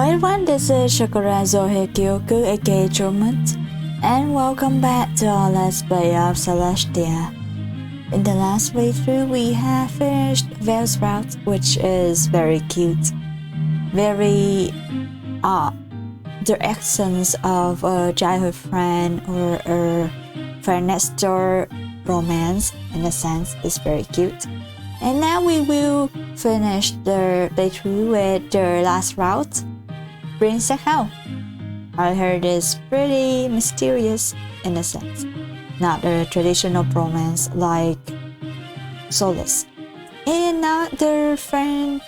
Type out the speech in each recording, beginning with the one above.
everyone, this is Shokora Zouheikyoku aka chocomint, and welcome back to our Let's Play of Celestia. In the last playthrough, we have finished Vtuber's route, which is very cute. Very the essence of a childhood friend or a friend next door romance in a sense is very cute. And now we will finish the playthrough with the last route, Prince Sekheo. I heard it's pretty mysterious in a sense, not a traditional romance like Solace, and not the friend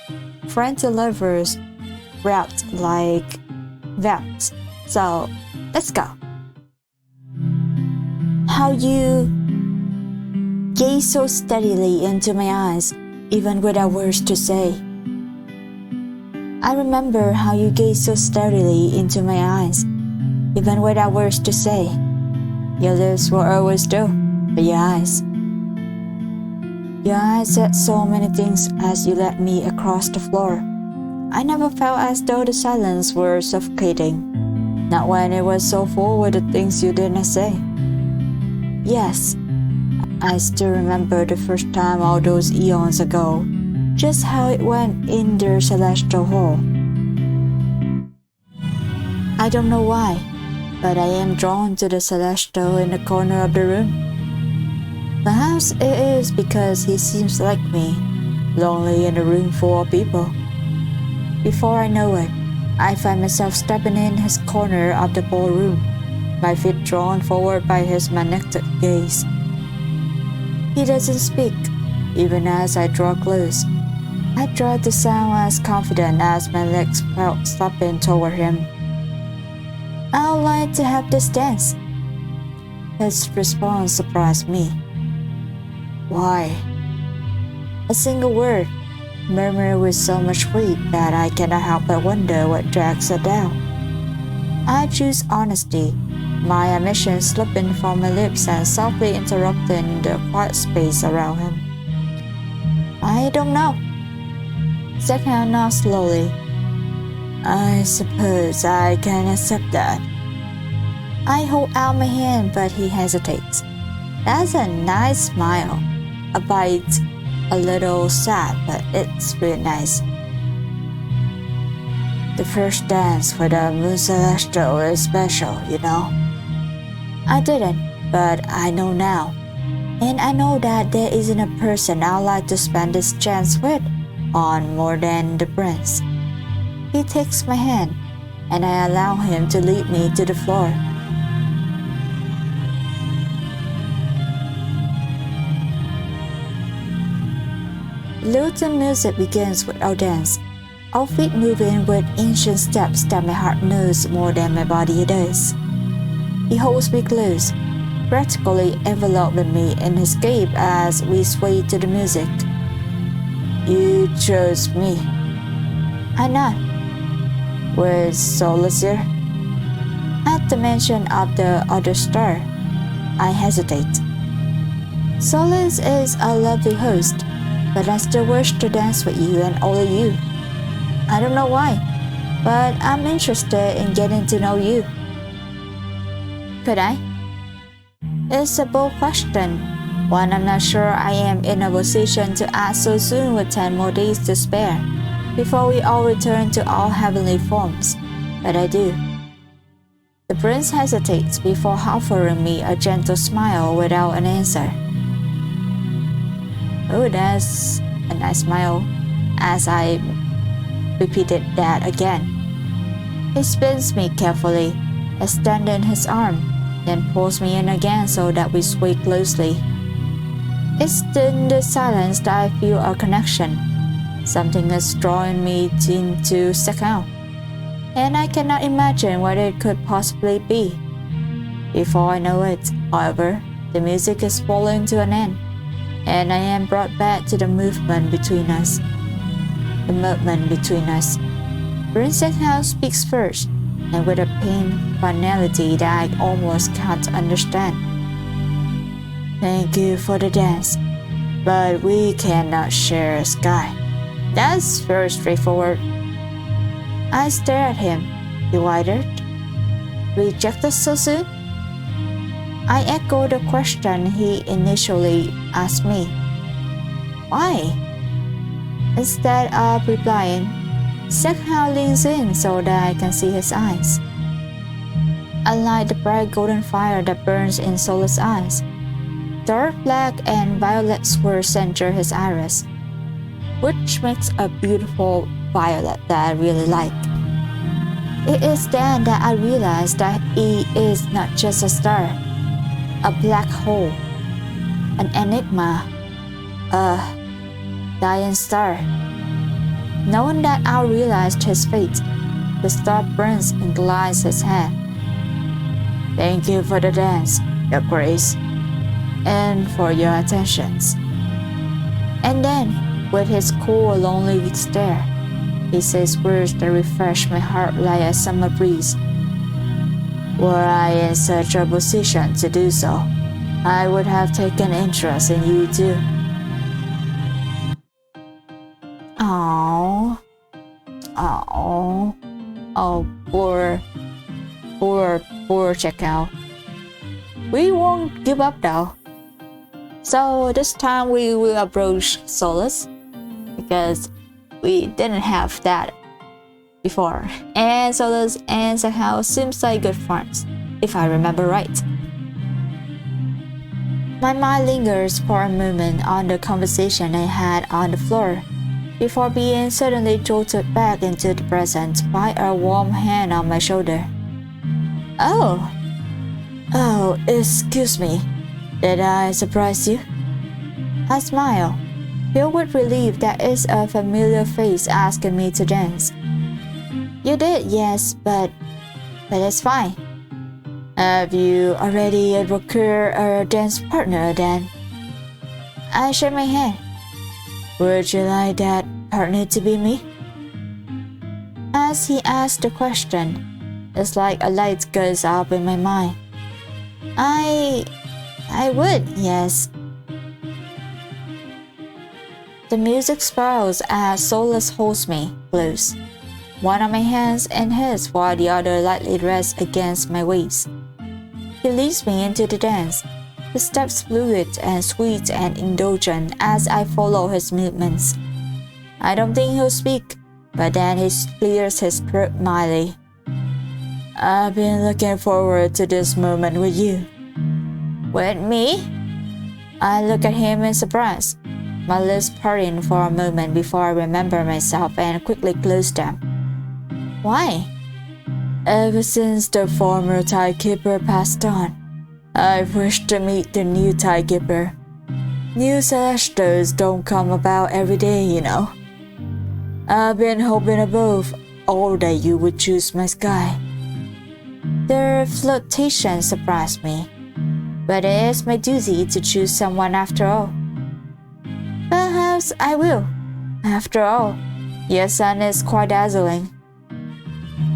to lovers route like Vtuber. So let's go. How you gaze so steadily into my eyes, even without words to say. I remember how you gaze so steadily into my eyes, even without words to say. Your lips will always do, but your eyes said so many things as you led me across the floor. I never felt as though the silence were suffocating, not when it was so full with the things you didn't say. Yes, I still remember the first time all those eons ago, just how it went in the celestial hall. I don't know why, but I am drawn to the celestial in the corner of the room. Perhaps it is because he seems like me, lonely in a room full of people. Before I know it, I find myself stepping in his corner of the ballroom, my feet drawn forward by his magnetic gaze. He doesn't speak, even as I draw close. I try to sound as confident as my legs felt stepping toward him. I would like to have this dance. His response surprised me. Why? A single word, murmured with so much weight that I cannot help but wonder what drags her down. I choose honesty, my admission slipping from my lips and softly interrupting the quiet space around him. I don't know. Sekheo nods slowly. I suppose I can accept that. I hold out my hand, but he hesitates. That's a nice smile. A bite, a little sad, but it's really nice. The first dance with the moon celestial is special, you know. I didn't, but I know now. And I know that there isn't a person I'd like to spend this chance with on more than the prince. He takes my hand, and I allow him to lead me to the floor. Lilting music begins with our dance, our feet moving with ancient steps that my heart knows more than my body does. He holds me close, practically enveloping me in his gaze as we sway to the music. You chose me. I nod. Where's Celestia? At the mention of the other star, I hesitate. Solace is a lovely host, but I still wish to dance with you and only you. I don't know why, but I'm interested in getting to know you. Could I? It's a bold question, one I'm not sure I am in a position to ask so soon with 10 more days to spare, before we all return to our heavenly forms, but I do. The prince hesitates before offering me a gentle smile without an answer. Oh, that's a nice smile, as I repeated that again. He spins me carefully, extending his arm, then pulls me in again so that we sway closely. It's in the silence that I feel a connection. Something is drawing me into Sekheo, and I cannot imagine what it could possibly be. Before I know it, however, the music is falling to an end, and I am brought back to the movement between us. Prince Sekheo speaks first, and with a pained finality that I almost can't understand. Thank you for the dance, but we cannot share a sky. That's very straightforward. I stared at him, bewildered. Rejected so soon? I echoed the question he initially asked me. Why? Instead of replying, Sekheo leans in so that I can see his eyes. Unlike the bright golden fire that burns in Solo's eyes, dark black and violet swirls center his iris, which makes a beautiful violet that I really like. It is then that I realized that he is not just a star, a black hole, an enigma, a dying star. Knowing that I realized his fate, the star burns and glides his hand. Thank you for the dance, Your Grace, and for your attentions. And then, with his cool, lonely stare, he says words that refresh my heart like a summer breeze. Were I in such a position to do so, I would have taken interest in you too. Oh, poor Sekheo. We won't give up though. So this time we will approach Solus because we didn't have that before. And Solus and Sekheo seems like good friends, if I remember right. My mind lingers for a moment on the conversation I had on the floor, before being suddenly jolted back into the present by a warm hand on my shoulder. Oh, excuse me. Did I surprise you? I smile, filled with relief that it's a familiar face asking me to dance. You did, yes, but it's fine. Have you already procured a dance partner then? I shook my head. Would you like that partner to be me? As he asked the question, it's like a light goes up in my mind. I would, yes. The music spirals as Solus holds me close, one of my hands in his while the other lightly rests against my waist. He leads me into the dance, his steps fluid and sweet and indulgent as I follow his movements. I don't think he'll speak, but then he clears his throat mildly. I've been looking forward to this moment with you. With me? I look at him in surprise, my lips parting for a moment before I remember myself and quickly close them. Why? Ever since the former timekeeper passed on, I've wished to meet the new timekeeper. New Celestials don't come about every day, you know. I've been hoping above all that you would choose my sky. Their flirtation surprised me, but it is my duty to choose someone after all. Perhaps I will. After all, your sun is quite dazzling.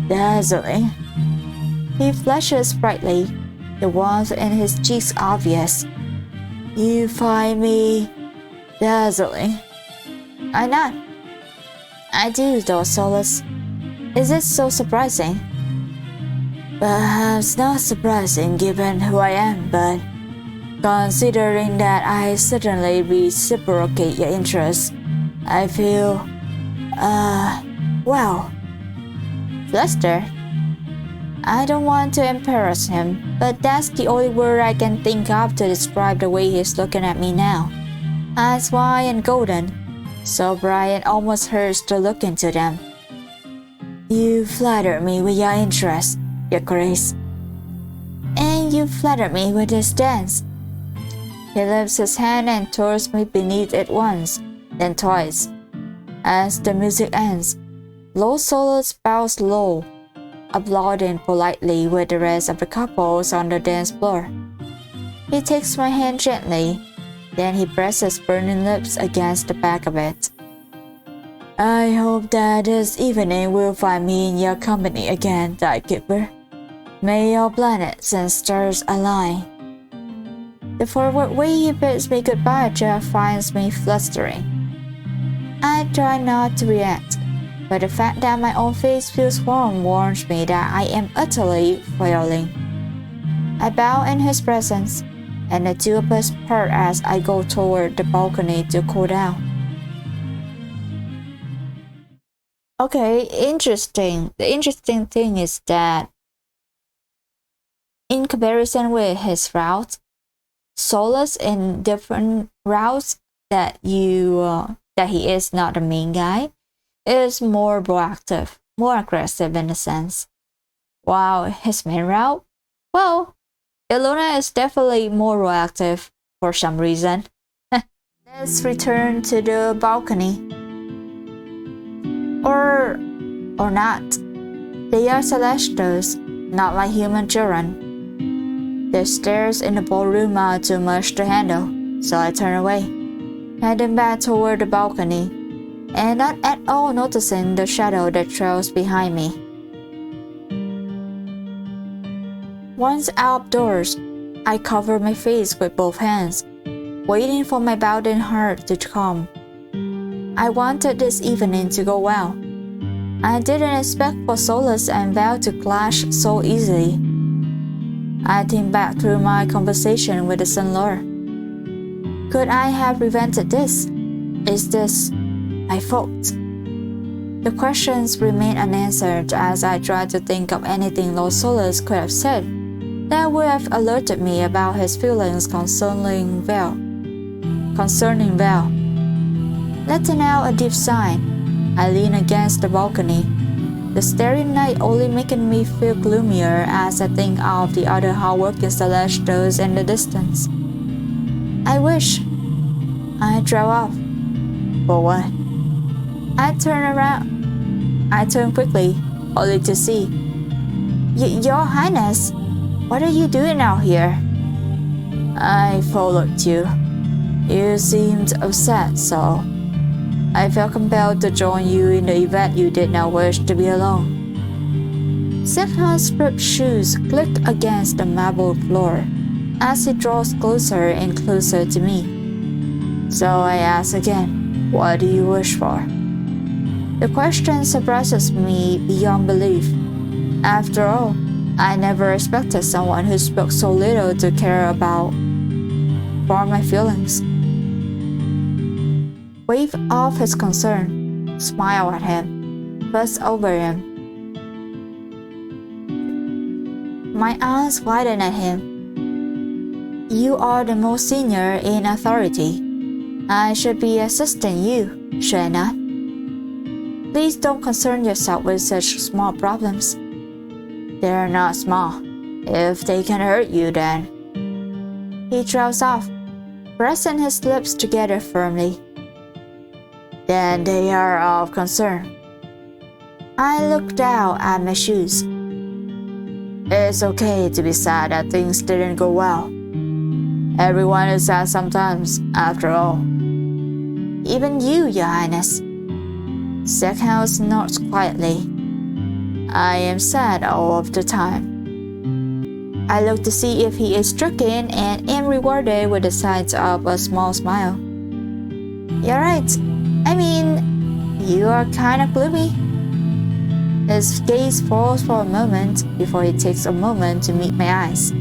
Dazzling? He flushes brightly, the warmth in his cheeks obvious. You find me dazzling? I nod. I do though, Solus. Is it so surprising? Perhaps not surprising given who I am, but considering that I certainly reciprocate your interest, I feel, flustered. I don't want to embarrass him, but that's the only word I can think of to describe the way he's looking at me now. Eyes wide and golden, so bright it almost hurts to look into them. You flatter me with your interest, Your Grace. And you flatter me with this dance. He lifts his hand and throws me beneath it once, then twice. As the music ends, Lord Solus bows low, applauding politely with the rest of the couples on the dance floor. He takes my hand gently, then he presses burning lips against the back of it. I hope that this evening will find me in your company again, Timekeeper. May your planets and stars align. The forward way he bids me goodbye just finds me flustering. I try not to react, but the fact that my own face feels warm warns me that I am utterly failing. I bow in his presence, and the two of us part as I go toward the balcony to cool down. Okay, interesting. The interesting thing is that in comparison with his route, Solus in different routes that he is not the main guy is more proactive, more aggressive in a sense. While his main route, well, Ilona is definitely more proactive for some reason. Let's return to the balcony. Or not. They are Celestials, not like human children. The stairs in the ballroom are too much to handle, so I turn away, heading back toward the balcony, and not at all noticing the shadow that trails behind me. Once outdoors, I cover my face with both hands, waiting for my bounding heart to calm. I wanted this evening to go well. I didn't expect for Solus and Val to clash so easily. I think back through my conversation with the Sunlord. Could I have prevented this? Is this my fault? The questions remain unanswered as I try to think of anything Lord Solus could have said that would have alerted me about his feelings concerning Val. Letting out a deep sigh, I lean against the balcony, the starry night only making me feel gloomier as I think of the other hardworking Celestials in the distance. I wish I drove off. For what? I turn quickly, only to see. Your Highness, what are you doing out here? I followed you. You seemed upset, so I felt compelled to join you in the event you did not wish to be alone. Sekheo's ripped shoes click against the marble floor as he draws closer and closer to me. So I ask again, what do you wish for? The question surprises me beyond belief. After all, I never expected someone who spoke so little to care about for my feelings. Wave off his concern, smile at him, fuss over him. My eyes widen at him. You are the most senior in authority. I should be assisting you, should I not? Please don't concern yourself with such small problems. They are not small. If they can hurt you, then. He trails off, pressing his lips together firmly. Then they are of concern. I look down at my shoes. It's okay to be sad that things didn't go well. Everyone is sad sometimes, after all. Even you, Your Highness. Sekheo nods quietly. I am sad all of the time. I look to see if he is stricken and am rewarded with the sight of a small smile. You're right. I mean, you are kind of gloomy. His gaze falls for a moment before he takes a moment to meet my eyes.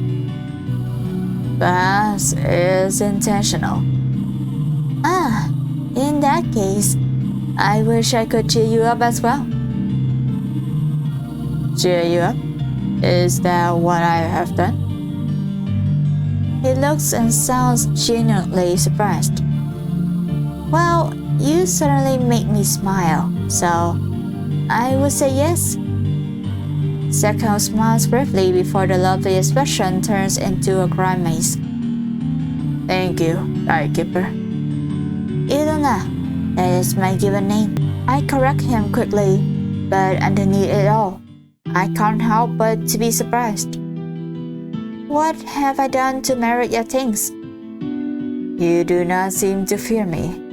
Perhaps it's intentional. In that case, I wish I could cheer you up as well. Cheer you up? Is that what I have done? He looks and sounds genuinely surprised. Well, you certainly make me smile, so I would say yes. Sekheo smiles briefly before the lovely expression turns into a grimace. Thank you, Lightkeeper. Ilona, that is my given name. I correct him quickly, but underneath it all, I can't help but to be surprised. What have I done to merit your thanks? You do not seem to fear me.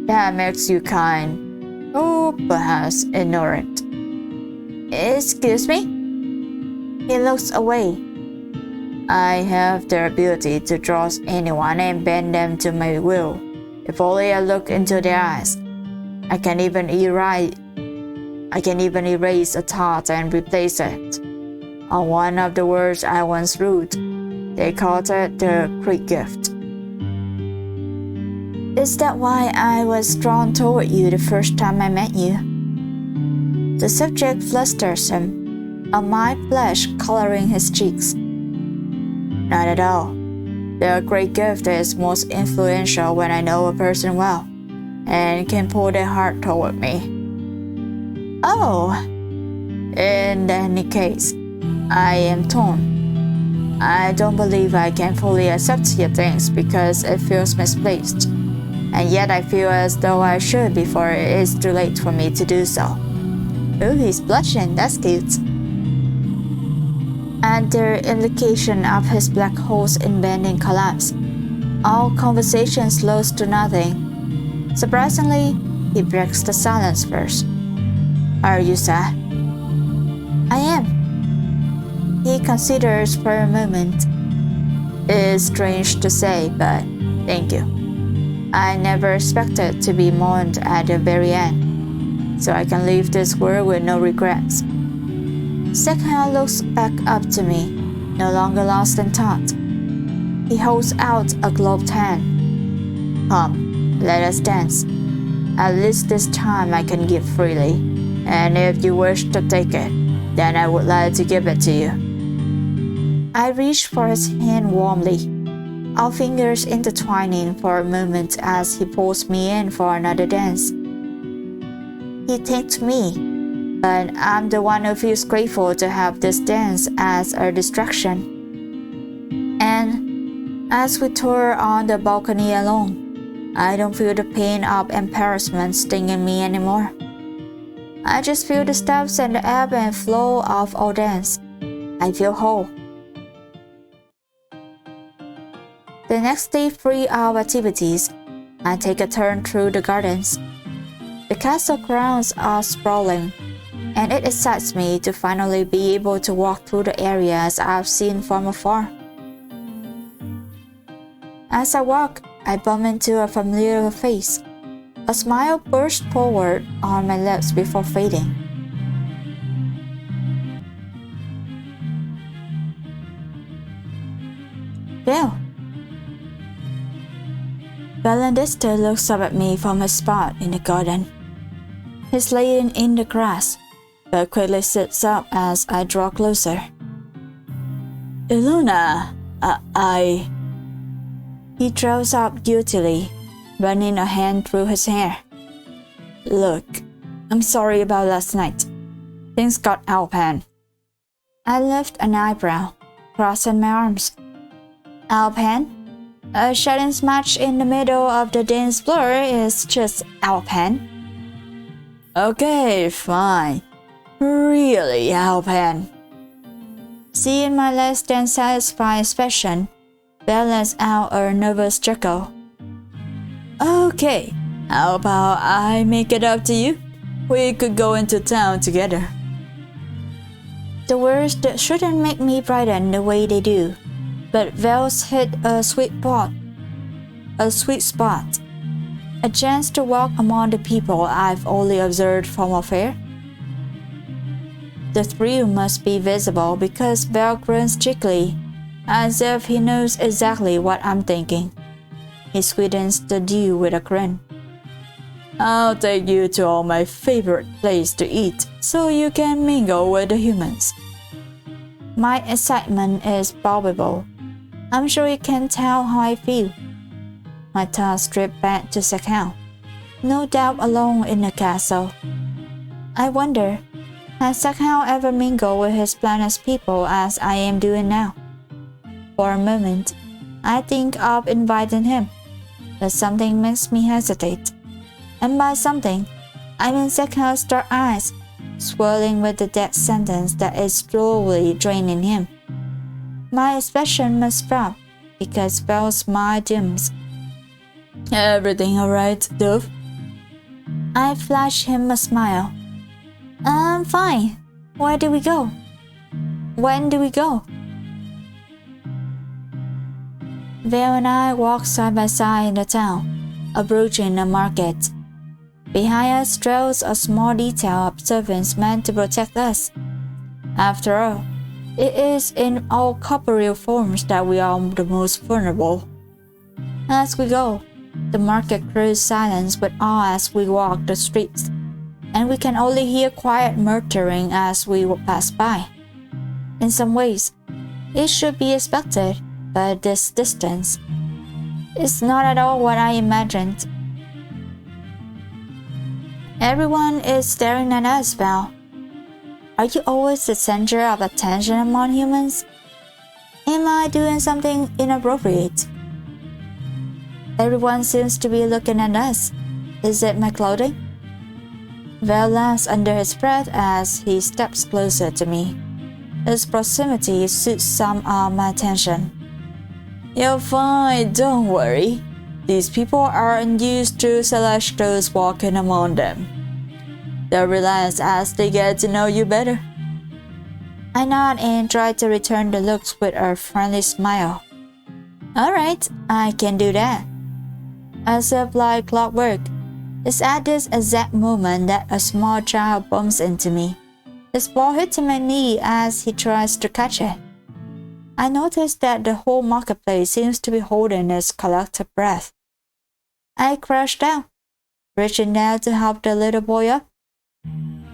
That makes you kind, or perhaps ignorant. Excuse me? He looks away. I have the ability to draw anyone and bend them to my will. If only I look into their eyes. I can even I can even erase a thought and replace it. On one of the words I once wrote, they called it the great gift. Is that why I was drawn toward you the first time I met you? The subject flusters him, a mild flush coloring his cheeks. Not at all. The great gift is most influential when I know a person well and can pull their heart toward me. Oh! In any case, I am torn. I don't believe I can fully accept your things because it feels misplaced. And yet I feel as though I should before it is too late for me to do so. Ooh, he's blushing, that's cute. At the indication of his black hole's impending collapse, all conversation slows to nothing. Surprisingly, he breaks the silence first. Are you sad? I am. He considers for a moment. It's strange to say, but thank you. I never expected to be mourned at the very end, so I can leave this world with no regrets. Sekheo looks back up to me, no longer lost in thought. He holds out a gloved hand. Come, let us dance. At least this time I can give freely, and if you wish to take it, then I would like to give it to you. I reach for his hand warmly, our fingers intertwining for a moment as he pulls me in for another dance. He thanked me, but I'm the one who feels grateful to have this dance as a distraction. And as we tour on the balcony alone, I don't feel the pain of embarrassment stinging me anymore. I just feel the steps and the ebb and flow of our dance. I feel whole. The next day free of activities, I take a turn through the gardens. The castle grounds are sprawling, and it excites me to finally be able to walk through the areas I've seen from afar. As I walk, I bump into a familiar face. A smile bursts forward on my lips before fading. Bill. Bellandister looks up at me from his spot in the garden. He's laying in the grass, but quickly sits up as I draw closer. Ilona, He draws up guiltily, running a hand through his hair. Look, I'm sorry about last night. Things got out of hand. I lift an eyebrow, crossing my arms. Out of hand? A shouting match in the middle of the dance floor is just out of hand. Okay, fine. Really out of hand. Seeing my less than satisfied expression, Belle lets out a nervous chuckle. Okay, how about I make it up to you? We could go into town together. The words that shouldn't make me brighten the way they do, but Belle's hit a sweet spot, a chance to walk among the people I've only observed from afar. The thrill must be visible because Belle grins cheekily, as if he knows exactly what I'm thinking. He sweetens the dew with a grin. I'll take you to all my favorite places to eat so you can mingle with the humans. My excitement is palpable. I'm sure you can tell how I feel. My thoughts drift back to Sekheo, no doubt alone in the castle. I wonder, has Sekheo ever mingled with his planet's people as I am doing now? For a moment, I think of inviting him, but something makes me hesitate. And by something, I mean Sekheo's dark eyes, swirling with the death sentence that is slowly draining him. My expression must frown, because Belle's smile dims. Everything alright, Dove? I flash him a smile. I'm fine. Where do we go? When do we go? Belle and I walk side by side in the town, approaching a market. Behind us trails a small detail of servants meant to protect us. After all, it is in our corporeal forms that we are the most vulnerable. As we go, the market grows silent with awe as we walk the streets, and we can only hear quiet muttering as we pass by. In some ways, it should be expected, but this distance is not at all what I imagined. Everyone is staring at us, Val. Are you always the center of attention among humans? Am I doing something inappropriate? Everyone seems to be looking at us. Is it my clothing? Val laughs under his breath as he steps closer to me. His proximity suits some of my attention. You're fine, don't worry. These people aren't used to Celestials walking among them. They'll relax as they get to know you better. I nod and try to return the looks with a friendly smile. Alright, I can do that. As if like clockwork, it's at this exact moment that a small child bumps into me. His ball hits my knee as he tries to catch it. I notice that the whole marketplace seems to be holding its collective breath. I crouch down, reaching down to help the little boy up.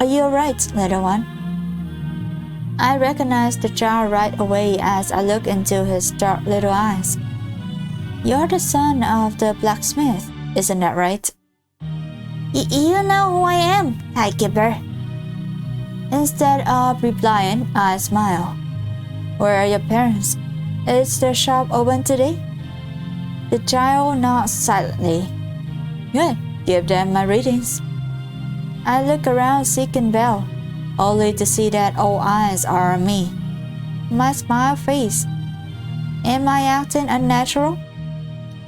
Are you alright, little one? I recognize the child right away as I look into his dark little eyes. You're the son of the blacksmith, isn't that right? You know who I am, timekeeper. Instead of replying, I smile. Where are your parents? Is the shop open today? The child nods silently. Good, give them my greetings. I look around seeking Belle, only to see that all eyes are on me. My smile fades. Am I acting unnatural?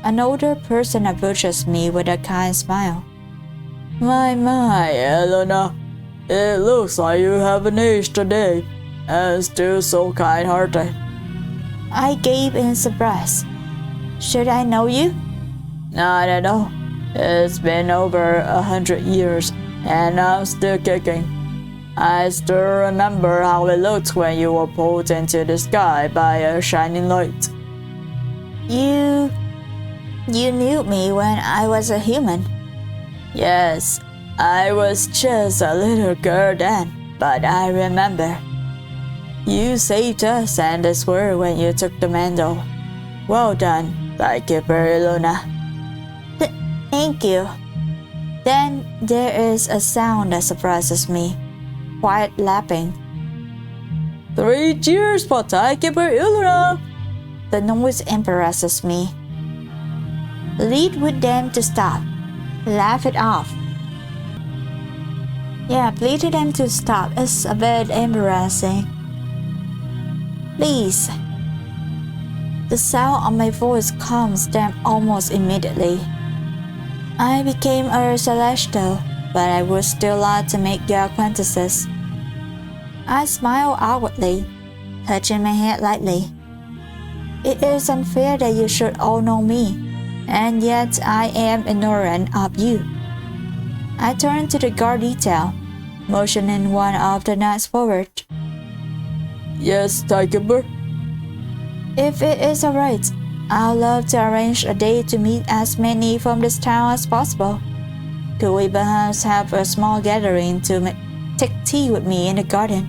An older person approaches me with a kind smile. My, Elena. It looks like you haven't aged today, and still so kind-hearted. I gape in surprise. Should I know you? Not at all. It's been over 100 years, and I'm still kicking. I still remember how it looked when you were pulled into the sky by a shining light. You knew me when I was a human? Yes, I was just a little girl then, but I remember. You saved us and this world when you took the mantle. Well done, Timekeeper Luna. Thank you. Then there is a sound that surprises me. Quiet lapping. 3 cheers for Timekeeper Luna! The noise embarrasses me. Lead with them to stop. Laugh it off. Yeah, plead to them to stop. It's a bit embarrassing. Please. The sound of my voice calms them almost immediately. I became a Celestial, but I would still like to make your acquaintances. I smile outwardly, touching my head lightly. It is unfair that you should all know me, and yet I am ignorant of you. I turn to the guard detail, motioning one of the knights forward. Yes, Timekeeper. If it is alright, I'd love to arrange a day to meet as many from this town as possible. Could we perhaps have a small gathering to take tea with me in the garden?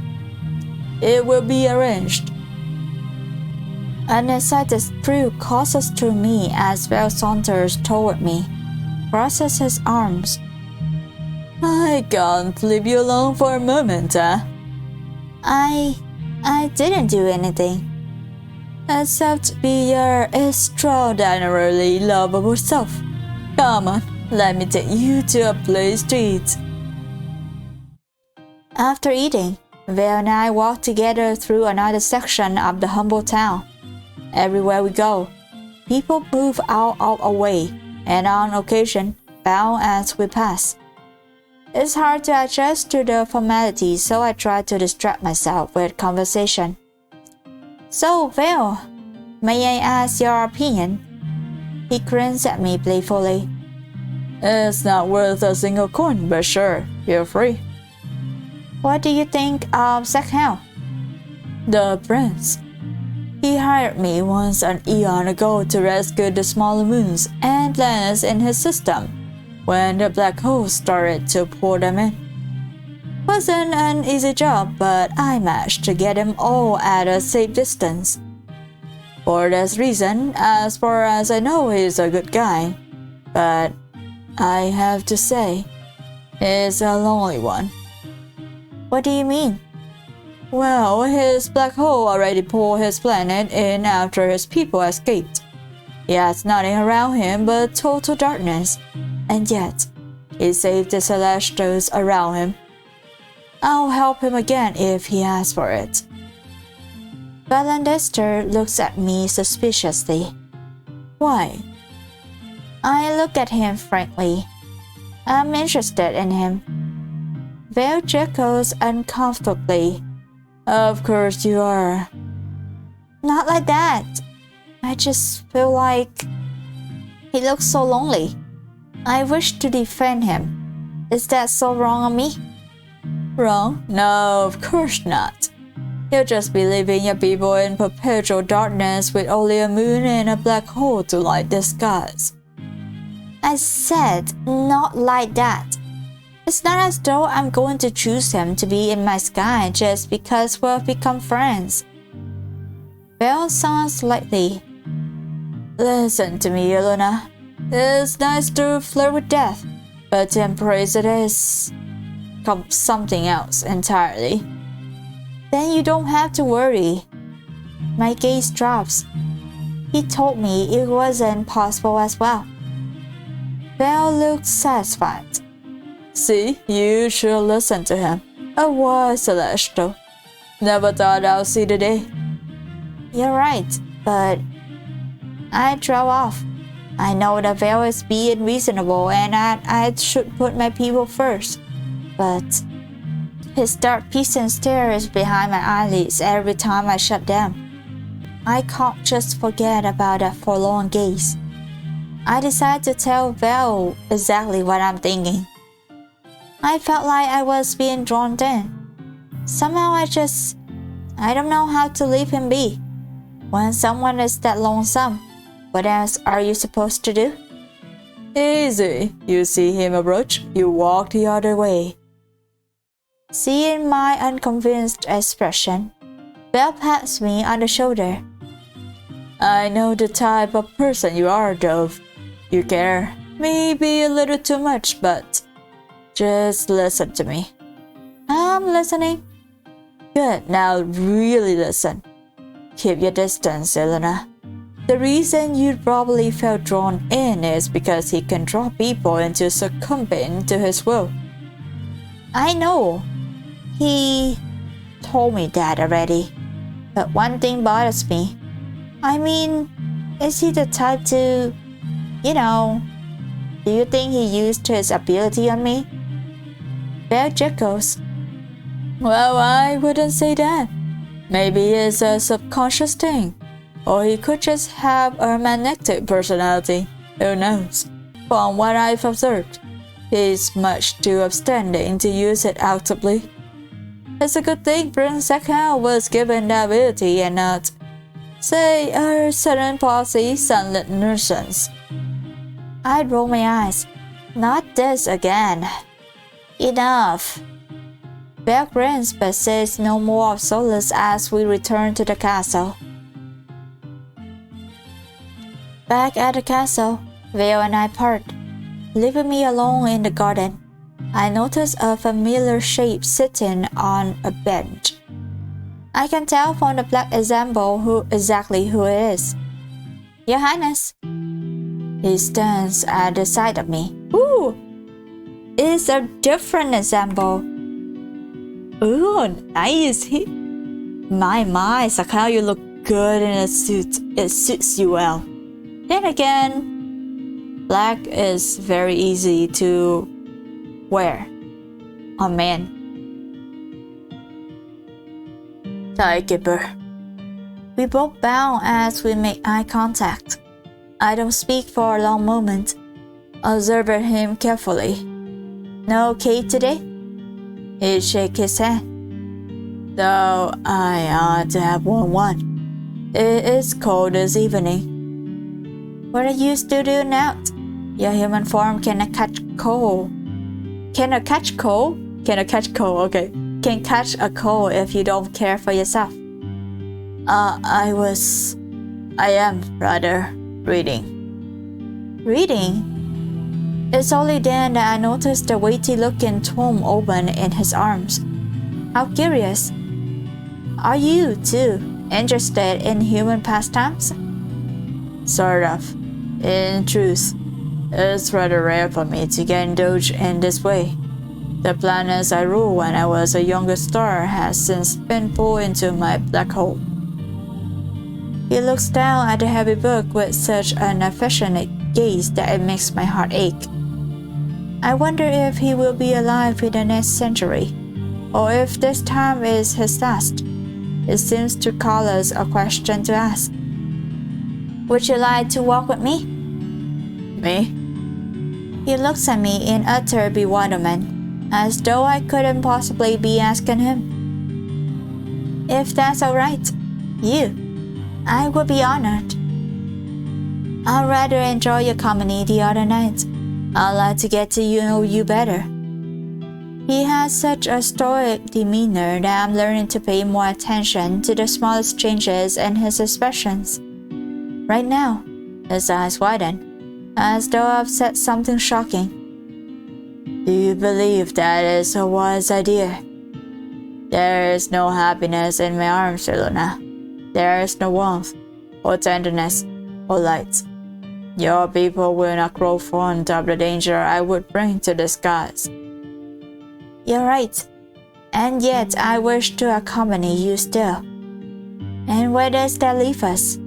It will be arranged. An excited thrill courses through me as Belle saunters toward me, crosses his arms. I can't leave you alone for a moment, huh? I didn't do anything. Except be your extraordinarily lovable self. Come on, let me take you to a place to eat. After eating, Vale and I walk together through another section of the humble town. Everywhere we go, people move out of our way and on occasion bow as we pass. It's hard to adjust to the formalities, so I try to distract myself with conversation. So, Vale, may I ask your opinion? He grins at me playfully. It's not worth a single coin, but sure, feel free. What do you think of Sekheo? The prince. He hired me once an eon ago to rescue the smaller moons and planets in his system when the black holes started to pour them in. Wasn't an easy job, but I managed to get them all at a safe distance. For this reason, as far as I know, he's a good guy. But I have to say, he's a lonely one. What do you mean? Well, his black hole already pulled his planet in after his people escaped. He has nothing around him but total darkness, and yet he saved the Celestials around him. I'll help him again if he asks for it. Valandester looks at me suspiciously. Why? I look at him frankly. I'm interested in him. Vale chuckles uncomfortably. Of course you are. Not like that. I just feel like he looks so lonely. I wish to defend him. Is that so wrong on me? Wrong? No, of course not. You'll just be leaving your people in perpetual darkness with only a moon and a black hole to light the skies. I said not like that. It's not as though I'm going to choose him to be in my sky just because we've become friends. Belle sounds slightly. Listen to me, Elena. It's nice to flirt with death, but to embrace it is something else entirely. Then you don't have to worry. My gaze drops. He told me it wasn't possible as well. Belle looked satisfied. See, you should listen to him. A wise Celestial. Never thought I'll see the day. You're right, but I drove off. I know the Vale is being reasonable and I should put my people first. But his dark piston stare is behind my eyelids every time I shut them. I can't just forget about that forlorn gaze. I decided to tell Vale exactly what I'm thinking. I felt like I was being drawn in. Somehow I don't know how to leave him be. When someone is that lonesome, what else are you supposed to do? Easy. You see him approach, you walk the other way. Seeing my unconvinced expression, Belle pats me on the shoulder. I know the type of person you are, Dove. You care, maybe a little too much, but just listen to me. I'm listening. Good, now really listen. Keep your distance, Elena. The reason you probably felt drawn in is because he can draw people into succumbing to his will. I know. He told me that already. But one thing bothers me. I mean, is he the type to, do you think he used his ability on me? Belle chuckles. Well, I wouldn't say that. Maybe it's a subconscious thing. Or he could just have a magnetic personality. Who knows? From what I've observed, he's much too upstanding to use it actively. It's a good thing Prince Sekheo was given the ability and not, say, a sudden palsy sunlit nuisance. I'd roll my eyes. Not this again. Enough. Belle grins but says no more of solace as we return to the castle. Back at the castle, Vale and I part, leaving me alone in the garden. I notice a familiar shape sitting on a bench. I can tell from the black example exactly who it is. Your Highness. He stands at the side of me. Ooh! It's a different example. Ooh, nice. My, Sekheo, you look good in a suit. It suits you well. Then again, black is very easy to wear on men. Timekeeper. We both bow as we make eye contact. I don't speak for a long moment. observing him carefully. No cake today? He shook his head. Though I ought to have worn one. It is cold this evening. What are you still doing out? Your human form cannot catch cold. Cannot catch cold? Cannot catch cold, okay. Can catch a cold if you don't care for yourself. I am rather reading. Reading? It's only then that I noticed the weighty-looking tome open in his arms. How curious. Are you, too, interested in human pastimes? Sort of. In truth, it's rather rare for me to get indulged in this way. The planets I ruled when I was a younger star has since been pulled into my black hole. He looks down at the heavy book with such an affectionate gaze that it makes my heart ache. I wonder if he will be alive in the next century, or if this time is his last. It seems to call us a question to ask. Would you like to walk with me? Me? He looks at me in utter bewilderment, as though I couldn't possibly be asking him. If that's all right, I would be honored. I rather enjoyed your company the other night. I'd like to get to know you better. He has such a stoic demeanor that I'm learning to pay more attention to the smallest changes in his expressions. Right now, his eyes widen, as though I've said something shocking. Do you believe that is a wise idea? There is no happiness in my arms, Luna. There is no warmth, or tenderness, or light. Your people will not grow fond of the danger I would bring to the skies. You're right, and yet I wish to accompany you still. And where does that leave us?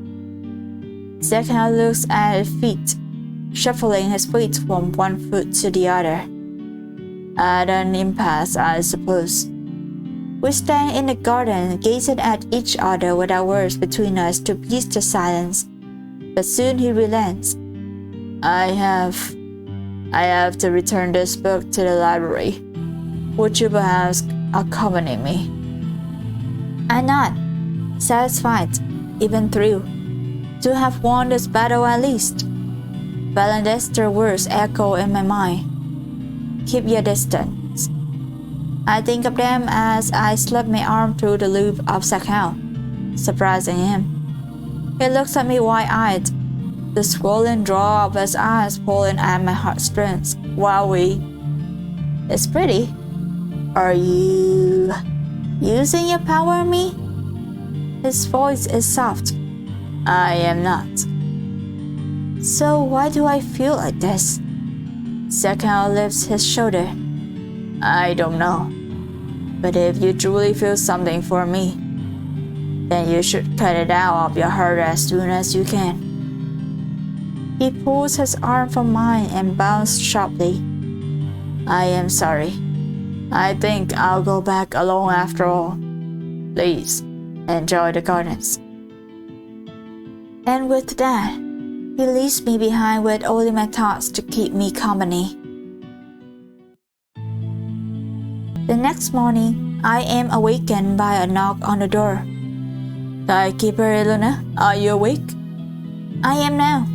Sekheo looks at his feet, shuffling his feet from one foot to the other. At an impasse, I suppose. We stand in the garden, gazing at each other without words between us to pierce the silence. But soon he relents. I have to return this book to the library. Would you perhaps accompany me? I'm not satisfied, even thrilled, to have won this battle at least. Valendester's words echo in my mind. Keep your distance. I think of them as I slip my arm through the loop of Sekheo, surprising him. He looks at me wide-eyed, the swollen draw of his eyes pulling at my heartstrings while we... It's pretty. Are you using your power on me? His voice is soft. I am not. So why do I feel like this? Sekheo lifts his shoulder. I don't know. But if you truly feel something for me, then you should cut it out of your heart as soon as you can. He pulls his arm from mine and bounds sharply. I am sorry. I think I'll go back alone after all. Please, enjoy the gardens. And with that, he leaves me behind with only my thoughts to keep me company. The next morning, I am awakened by a knock on the door. Timekeeper Elena, are you awake? I am now.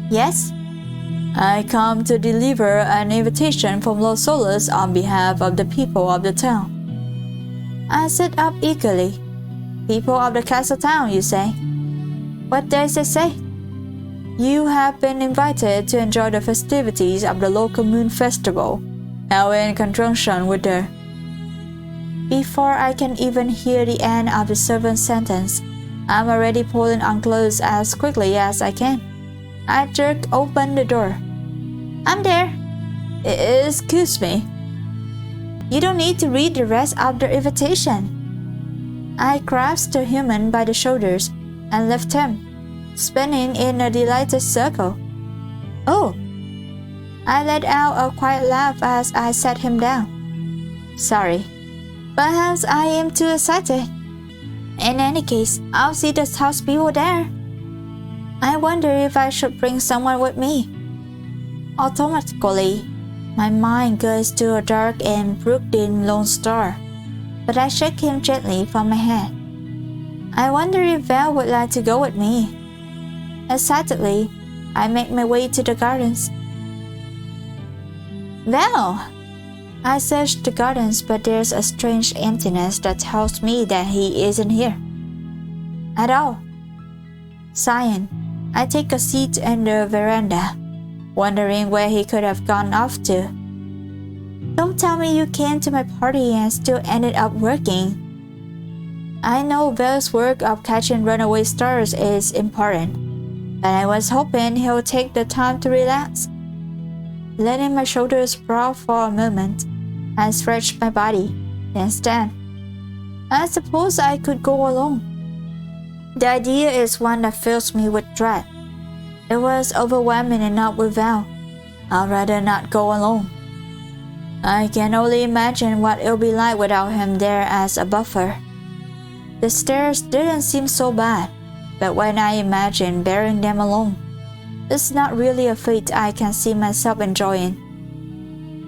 Yes? I come to deliver an invitation from Los Solis on behalf of the people of the town. I sit up eagerly. People of the castle town, you say? What does it say? You have been invited to enjoy the festivities of the local moon festival, held in conjunction with the... Before I can even hear the end of the servant's sentence, I'm already pulling on clothes as quickly as I can. I jerk open the door. I'm there. Excuse me. You don't need to read the rest of the invitation. I grasp the human by the shoulders and lift him, spinning in a delighted circle. Oh! I let out a quiet laugh as I set him down. Sorry. Perhaps I am too excited. In any case, I'll see the townspeople there. I wonder if I should bring someone with me. Automatically, my mind goes to a dark and brooding lone star, but I shake him gently from my hand. I wonder if Val would like to go with me. Excitedly, I make my way to the gardens. Val! I search the gardens, but there's a strange emptiness that tells me that he isn't here at all. Sighing, I take a seat in the veranda, wondering where he could have gone off to. Don't tell me you came to my party and still ended up working. I know Val's work of catching runaway stars is important, but I was hoping he'll take the time to relax. Letting my shoulders sprawl for a moment, I stretch my body, then stand. I suppose I could go alone. The idea is one that fills me with dread. It was overwhelming enough with Val. I'd rather not go alone. I can only imagine what it'll be like without him there as a buffer. The stairs didn't seem so bad, but when I imagine bearing them alone, it's not really a fate I can see myself enjoying.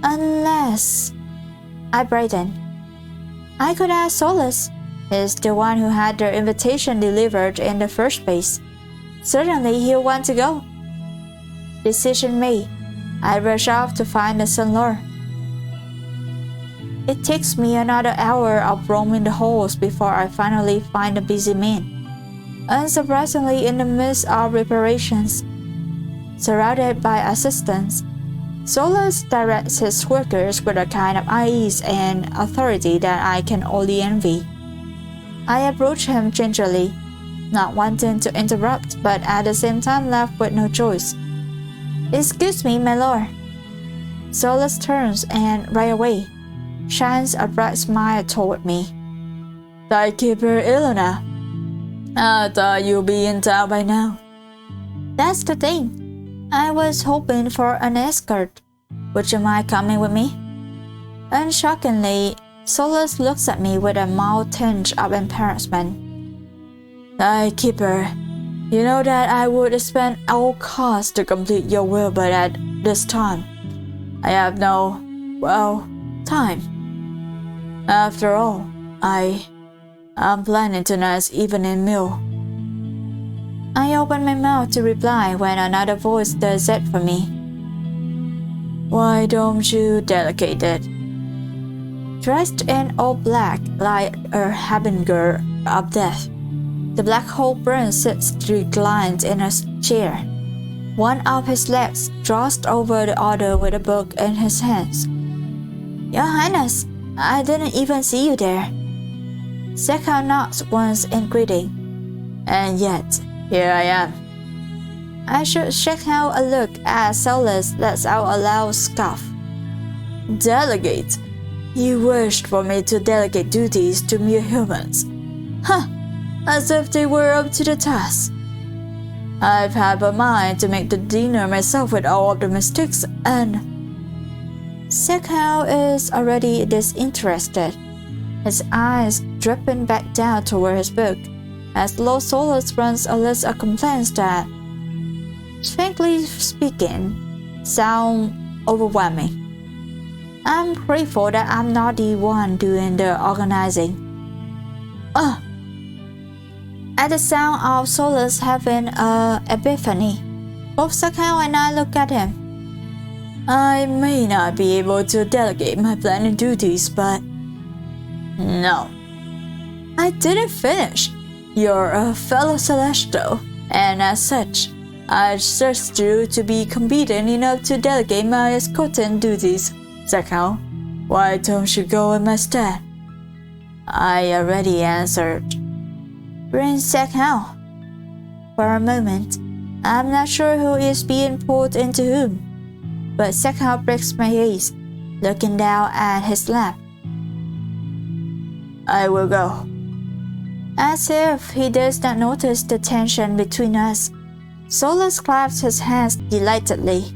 Unless... I brighten. I could ask Solus. He's the one who had the invitation delivered in the first place. Certainly he'll want to go. Decision made. I rush off to find the Sunlord. It takes me another hour of roaming the halls before I finally find the busy man. Unsurprisingly, in the midst of reparations, surrounded by assistants, Solus directs his workers with a kind of ease and authority that I can only envy. I approach him gingerly, not wanting to interrupt, but at the same time left with no choice. Excuse me, my lord. Solus turns and, right away, shines a bright smile toward me. Thy keeper Ilona. I thought you'd be in town by now. That's the thing. I was hoping for an escort. Would you mind coming with me? Unshockingly, Solus looks at me with a mild tinge of embarrassment. Thy keeper, you know that I would spend all costs to complete your will, but at this time, I have no, time. After all, I'm planning tonight's evening meal. I open my mouth to reply when another voice does it for me. Why don't you delegate it? Dressed in all black like a harbinger of death, the blackhole prince sits reclined in a chair. One of his legs crossed over the other with a book in his hands. Your Highness, I didn't even see you there. Sekheo nods once in greeting. And yet, here I am. I should Sekheo a look as Solus lets out a loud scoff. Delegate? You wished for me to delegate duties to mere humans. Huh, as if they were up to the task. I've had a mind to make the dinner myself with all of the mistakes and... Sekheo is already disinterested, his eyes dripping back down toward his book, as Lord Solus runs a list of complaints that, frankly speaking, sound overwhelming. I'm grateful that I'm not the one doing the organizing. At the sound of Solus having an epiphany, both Sekheo and I look at him. I may not be able to delegate my planning duties, but... No. I didn't finish. You're a fellow Celestial, and as such, I trust you to be competent enough to delegate my escorting duties. Sekheo, why don't you go in my stead? I already answered. Bring Sekheo. For a moment, I'm not sure who is being pulled into whom, but Sekheo breaks my gaze, looking down at his lap. I will go. As if he does not notice the tension between us, Solus claps his hands delightedly.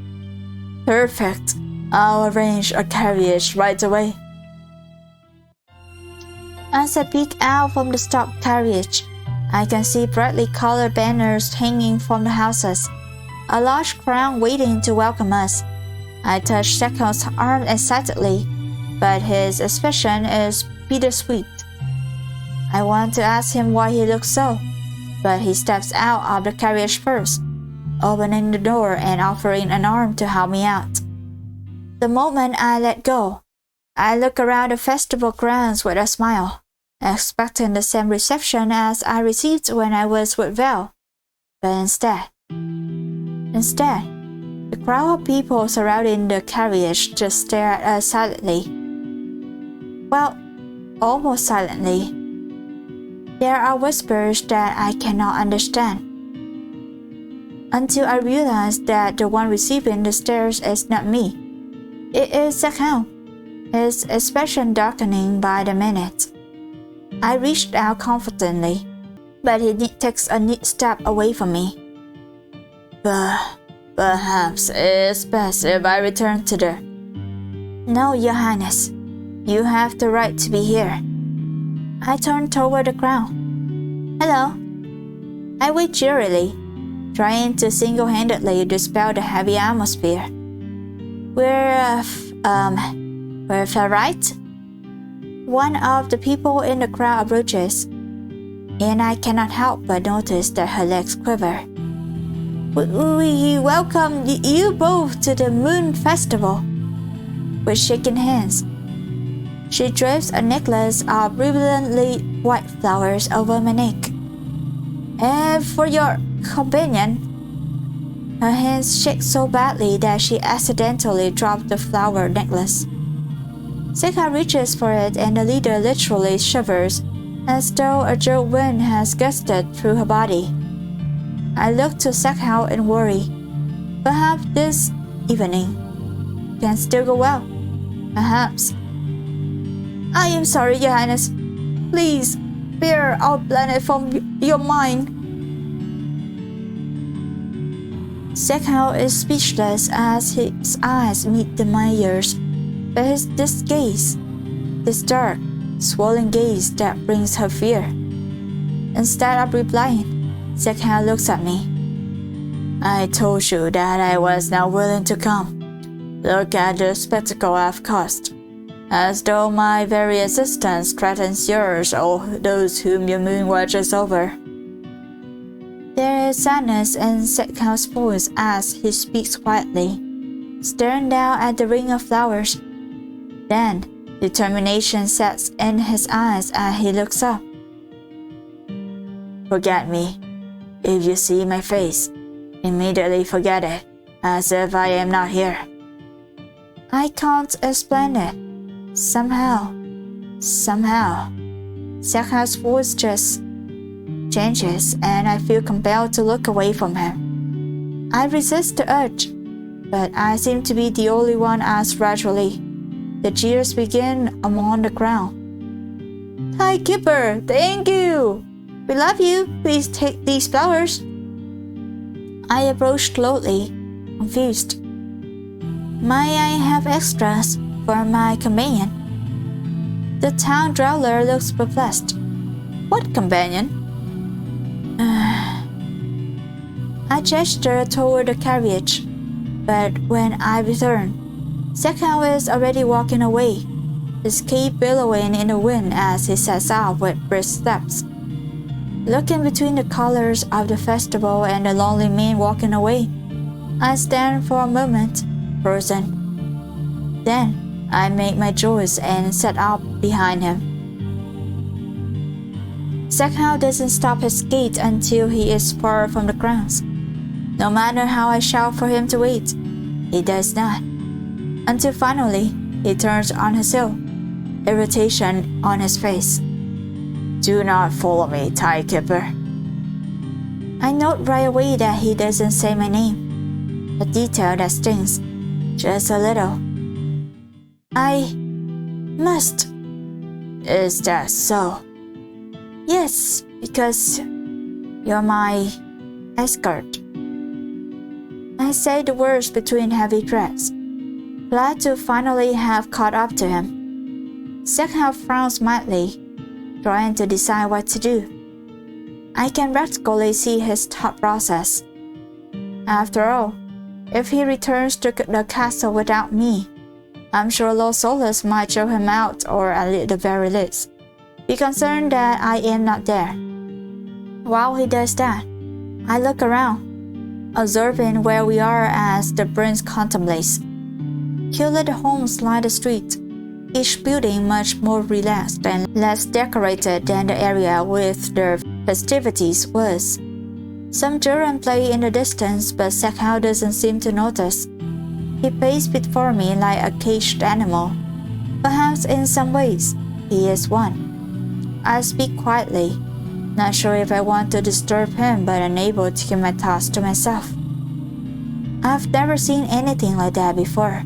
Perfect. I'll arrange a carriage right away. As I peek out from the stopped carriage, I can see brightly colored banners hanging from the houses, a large crowd waiting to welcome us, I touch Sekheo's arm excitedly, but his expression is bittersweet. I want to ask him why he looks so, but he steps out of the carriage first, opening the door and offering an arm to help me out. The moment I let go, I look around the festival grounds with a smile, expecting the same reception as I received when I was with Val. But instead, the crowd of people surrounding the carriage just stare at us silently. Well, almost silently. There are whispers that I cannot understand, until I realize that the one receiving the stares is not me. It is Sekheo, his expression darkening by the minute. I reached out confidently, but he takes a neat step away from me. Perhaps it's best if I return to the... No, Your Highness. You have the right to be here. I turn toward the crowd. Hello. I wait cheerily, trying to single-handedly dispel the heavy atmosphere. We're right? One of the people in the crowd approaches, and I cannot help but notice that her legs quiver. We welcome you both to the Moon Festival. With shaking hands, she drapes a necklace of brilliantly white flowers over my neck. And for your companion... Her hands shake so badly that she accidentally dropped the flower necklace. Sekheo reaches for it and the leader literally shivers, as though a chill wind has gusted through her body. I look to Sekheo in worry. Perhaps this evening can still go well. Perhaps. I am sorry, Your Highness. Please, bear our planet from your mind. Sekheo is speechless as his eyes meet the mayor's, but this gaze, this dark, swollen gaze that brings her fear. Instead of replying, Sekheo looks at me. I told you that I was not willing to come. Look at the spectacle I've caused, as though my very existence threatens yours or those whom your moon watches over. There is sadness in Sekheo's voice as he speaks quietly, staring down at the ring of flowers. Then, determination sets in his eyes as he looks up. Forget me. If you see my face, immediately forget it, as if I am not here. I can't explain it. Somehow, Sekheo's voice just changes and I feel compelled to look away from him. I resist the urge, but I seem to be the only one as gradually. The cheers begin among the crowd. Hi, Keeper, thank you! We love you, please take these flowers. I approach slowly, confused. May I have extras for my companion? The town dweller looks perplexed. What companion? I gesture toward the carriage, but when I return, Sekheo is already walking away, his cape billowing in the wind as he sets off with brisk steps. Looking between the colors of the festival and the lonely man walking away, I stand for a moment, frozen. Then I make my choice and set off behind him. Sekheo doesn't stop his gait until he is far from the grounds. No matter how I shout for him to wait, he does not. Until finally, he turns on his heel, irritation on his face. Do not follow me, Timekeeper. I note right away that he doesn't say my name, a detail that stings, just a little. I must. Is that so? Yes, because you're my escort. I say the words between heavy breaths, glad to finally have caught up to him. Sekheo frowns mildly, trying to decide what to do. I can practically see his thought process. After all, If he returns to the castle without me, I'm sure Lord Solus might show him out, or at the very least be concerned that I am not there. While he does that, I look around, observing where we are as the prince contemplates. Cute homes line the street, each building much more relaxed and less decorated than the area with the festivities was. Some children play in the distance, but Sekheo doesn't seem to notice. He paced before me like a caged animal. Perhaps in some ways, he is one. I speak quietly, not sure if I want to disturb him, but unable to keep my thoughts to myself. I've never seen anything like that before.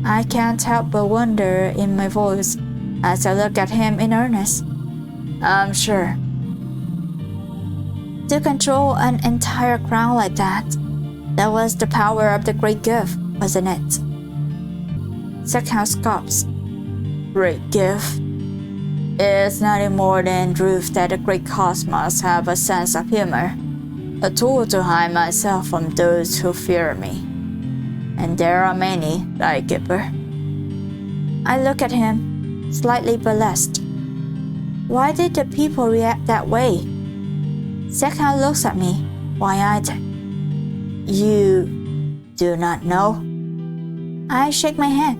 I can't help but wonder in my voice as I look at him in earnest. I'm sure. To control an entire crowd like that was the power of the great gift, wasn't it? Sekheo scoffs. Great gift? It's nothing more than proof that the great cosmos have a sense of humor, a tool to hide myself from those who fear me. And there are many, Zouheikyoku. I look at him, slightly burlesque. Why did the people react that way? Sekheo looks at me, wide-eyed. You do not know? I shake my head.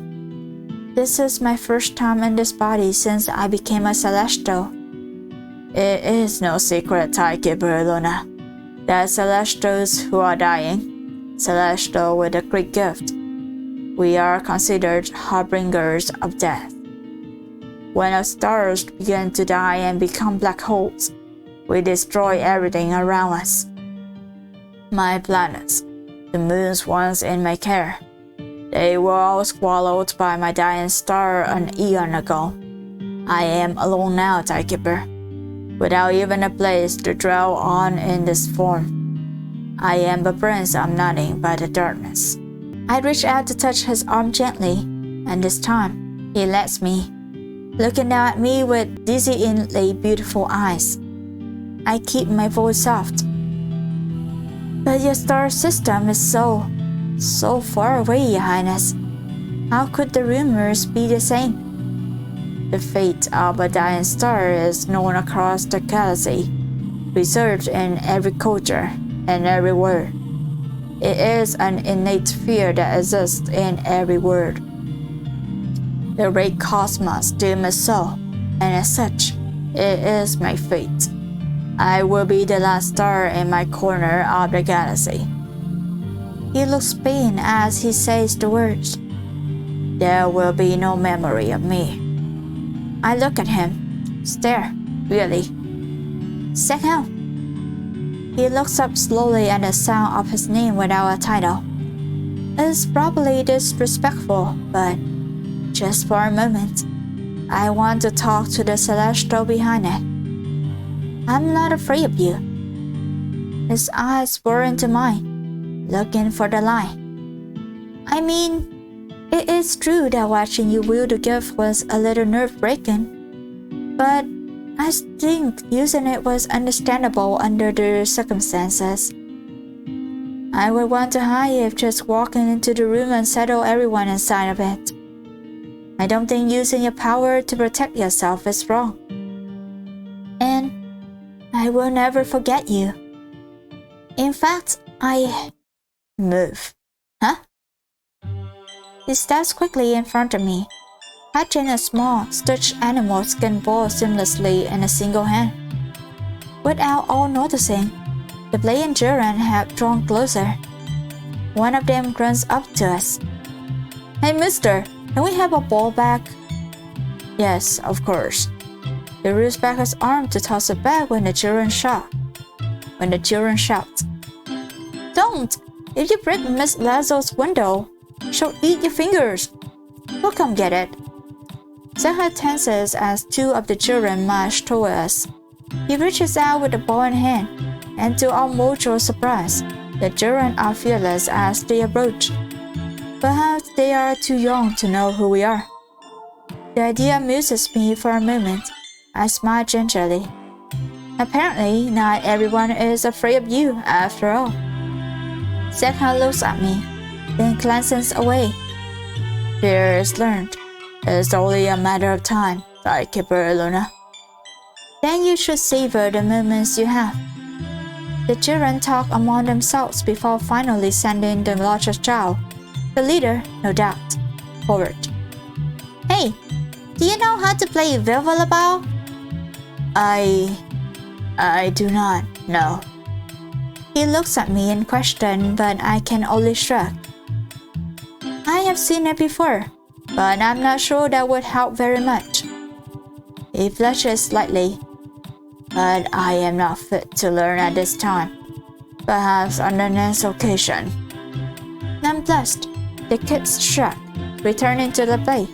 This is my first time in this body since I became a Celestial. It is no secret, Zouheikyoku Luna, that Celestials who are dying, Celestial with a great gift, we are considered harbingers of death. When our stars begin to die and become black holes, we destroy everything around us. My planets, the moons once in my care, they were all swallowed by my dying star an eon ago. I am alone now, Zouheikyoku, without even a place to dwell on in this form. I am a prince of nothing but the darkness. I reach out to touch his arm gently, and this time he lets me, looking down at me with dizzyingly beautiful eyes. I keep my voice soft. But your star system is so far away, Your Highness. How could the rumors be the same? The fate of a dying star is known across the galaxy, researched in every culture and every world. It is an innate fear that exists in every world. The great cosmos deems it so, and as such, it is my fate. I will be the last star in my corner of the galaxy. He looks pained as he says the words. There will be no memory of me. I look at him, stare, really. Sekheo. He looks up slowly at the sound of his name without a title. It's probably disrespectful, but just for a moment, I want to talk to the Celestial behind it. I'm not afraid of you. His eyes bore into mine, looking for the lie. I mean, it is true that watching you wield the gift was a little nerve-breaking, but I think using it was understandable under the circumstances. I would want to hide if just walking into the room and settle everyone inside of it. I don't think using your power to protect yourself is wrong. And I will never forget you. In fact, I move. Huh? He steps quickly in front of me, catching a small, stretched animal skin ball seamlessly in a single hand. Without all noticing, the playing children have drawn closer. One of them grunts up to us. Hey mister, can we have a ball back? Yes, of course. He reaches back his arm to toss it back when the children shout. Don't! If you break Miss Lazo's window, she'll eat your fingers. We'll come get it. Sekheo tenses as two of the children march toward us. He reaches out with the ball in hand, and to our mutual surprise, the children are fearless as they approach. Perhaps they are too young to know who we are. The idea amuses me for a moment. I smile gingerly. Apparently, not everyone is afraid of you, after all. Sekheo looks at me, then glances away. Fear is learned. It's only a matter of time, Zouheikyoku Luna. Then you should savor the moments you have. The children talk among themselves before finally sending the largest child, the leader, no doubt, forward. Hey, do you know how to play volleyball? I do not know. He looks at me in question, but I can only shrug. I have seen it before, but I'm not sure that would help very much. He flushes slightly, but I am not fit to learn at this time. Perhaps on the next occasion. Nonplussed, the kids shrug, returning to the play.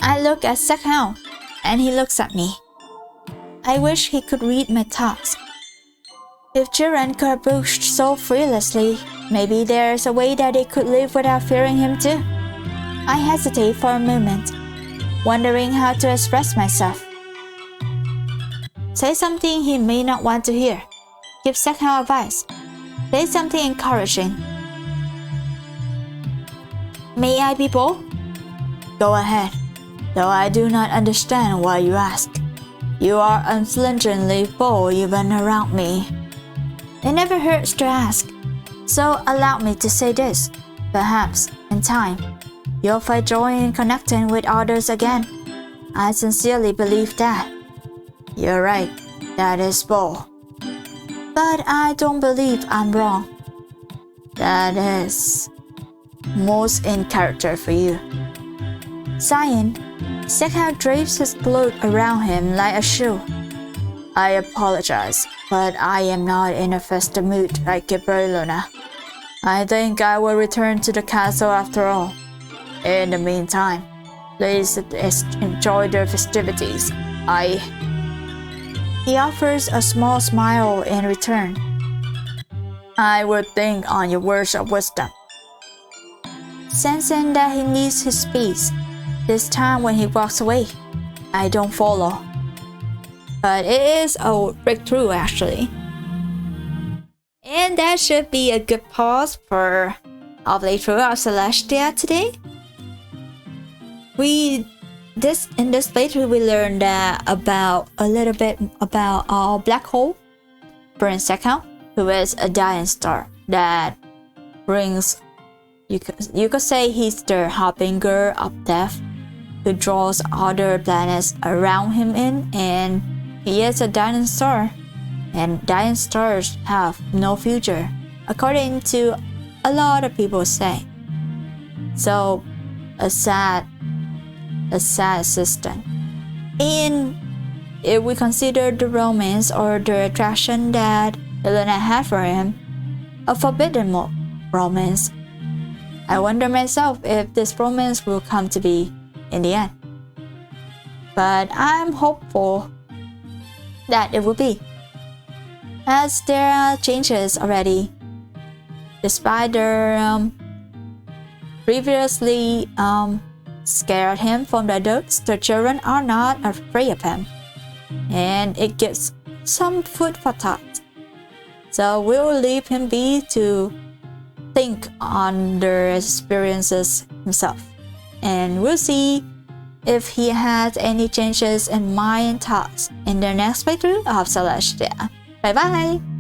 I look at Sekheo, and he looks at me. I wish he could read my thoughts. If children could approach so fearlessly, maybe there's a way that they could live without fearing him too. I hesitate for a moment, wondering how to express myself. Say something he may not want to hear. Give Sekheo advice. Say something encouraging. May I be bold? Go ahead, though I do not understand why you ask. You are unflinchingly bold even around me. It never hurts to ask. So allow me to say this. Perhaps, in time, you'll find joy in connecting with others again. I sincerely believe that. You're right, that is bold. But I don't believe I'm wrong. That is most in character for you. Sighing, Sekheo drapes his cloak around him like a shield. I apologize, but I am not in a festive mood like Luna. I think I will return to the castle after all. In the meantime, please enjoy the festivities. He offers a small smile in return. I will think on your words of wisdom. Sensing that he needs his space, this time when he walks away, I don't follow. But it is a breakthrough actually. And that should be a good pause for our playthrough of Celestia today. In this playthrough we learned a little bit about our black hole, Prince Sekheo, who is a dying star that brings, you could say he's the harbinger of death, who draws other planets around him in, and he is a dying star, and dying stars have no future, according to a lot of people say. So, a sad system. And if we consider the romance or the attraction that Elena had for him, a forbidden romance, I wonder myself if this romance will come to be in the end. But I'm hopeful that it will be, as there are changes already. Despite the previously scared him from the adults, the children are not afraid of him, and it gives some food for thought. So we'll leave him be to think on the experiences himself, and we'll see if he has any changes in mind and thoughts in the next playthrough of Celestia. Bye bye!